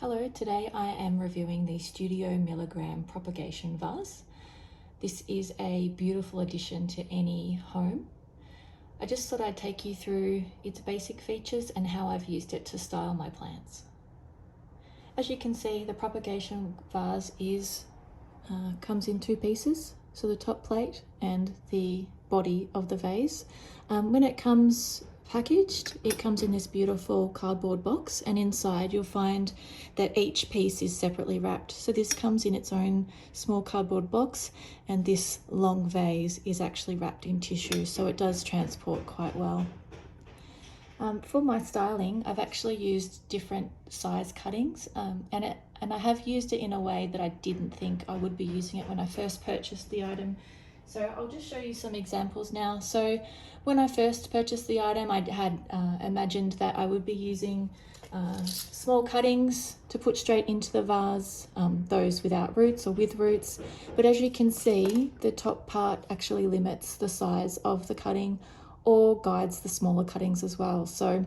Hello, today I am reviewing the Studio Miligram Propagation Vase. This is a beautiful addition to any home. I just thought I'd take you through its basic features and how I've used it to style my plants. As you can see, the Propagation Vase comes in two pieces, so the top plate and the body of the vase. When it comes packaged, it comes in this beautiful cardboard box, and inside you'll find that each piece is separately wrapped. So this comes in its own small cardboard box, and this long vase is actually wrapped in tissue, so it does transport quite well. For my styling, I've actually used different size cuttings, and I have used it in a way that I didn't think I would be using it when I first purchased the item. So I'll just show you some examples now. So when I first purchased the item, I had imagined that I would be using small cuttings to put straight into the vase, those without roots or with roots. But as you can see, the top part actually limits the size of the cutting or guides the smaller cuttings as well. So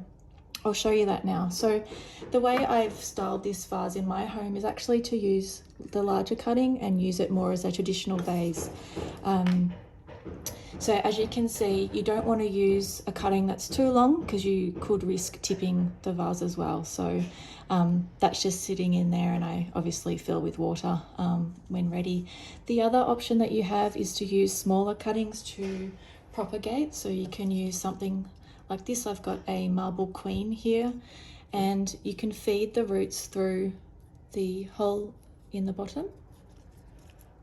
I'll show you that now. So the way I've styled this vase in my home is actually to use the larger cutting and use it more as a traditional vase. So as you can see, you don't want to use a cutting that's too long because you could risk tipping the vase as well. So that's just sitting in there, and I obviously fill with water when ready. The other option that you have is to use smaller cuttings to propagate. So you can use something like this. I've got a marble queen here, and you can feed the roots through the hole in the bottom,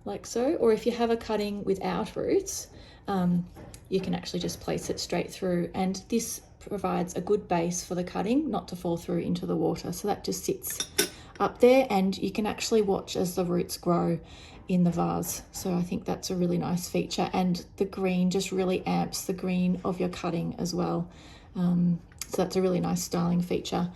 like so. Or if you have a cutting without roots, you can actually just place it straight through, and this provides a good base for the cutting not to fall through into the water. So that just sits up there, and you can actually watch as the roots grow in the vase. So I think that's a really nice feature, and the green just really amps the green of your cutting as well. So that's a really nice styling feature.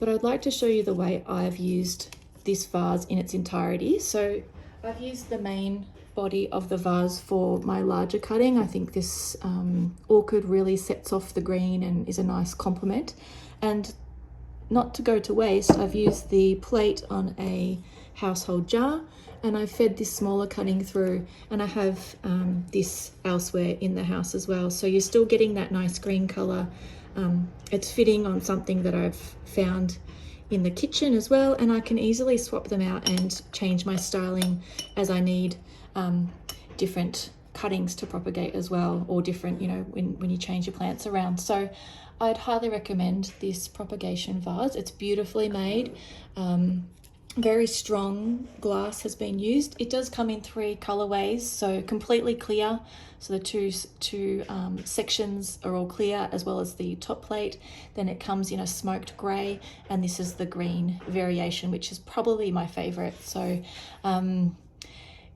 But I'd like to show you the way I've used this vase in its entirety. So I've used the main body of the vase for my larger cutting. I think this orchid really sets off the green and is a nice complement. And not to go to waste, I've used the plate on a household jar, and I fed this smaller cutting through, and I have this elsewhere in the house as well. So you're still getting that nice green color. It's fitting on something that I've found in the kitchen as well, and I can easily swap them out and change my styling as I need different cuttings to propagate as well, or different, when you change your plants around. So I'd highly recommend this propagation vase. It's beautifully made. Very strong glass has been used. It does come in 3 colorways, so completely clear, so the two sections are all clear, as well as the top plate. Then it comes in a smoked grey, and this is the green variation, which is probably my favorite. So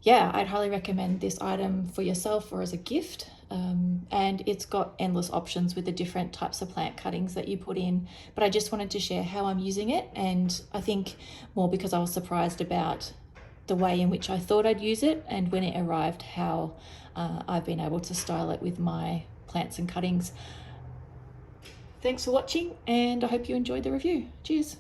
yeah, I'd highly recommend this item for yourself or as a gift. And it's got endless options with the different types of plant cuttings that you put in, but I just wanted to share how I'm using it, and I think more because I was surprised about the way in which I thought I'd use it, and when it arrived, how I've been able to style it with my plants and cuttings. Thanks for watching, and I hope you enjoyed the review. Cheers.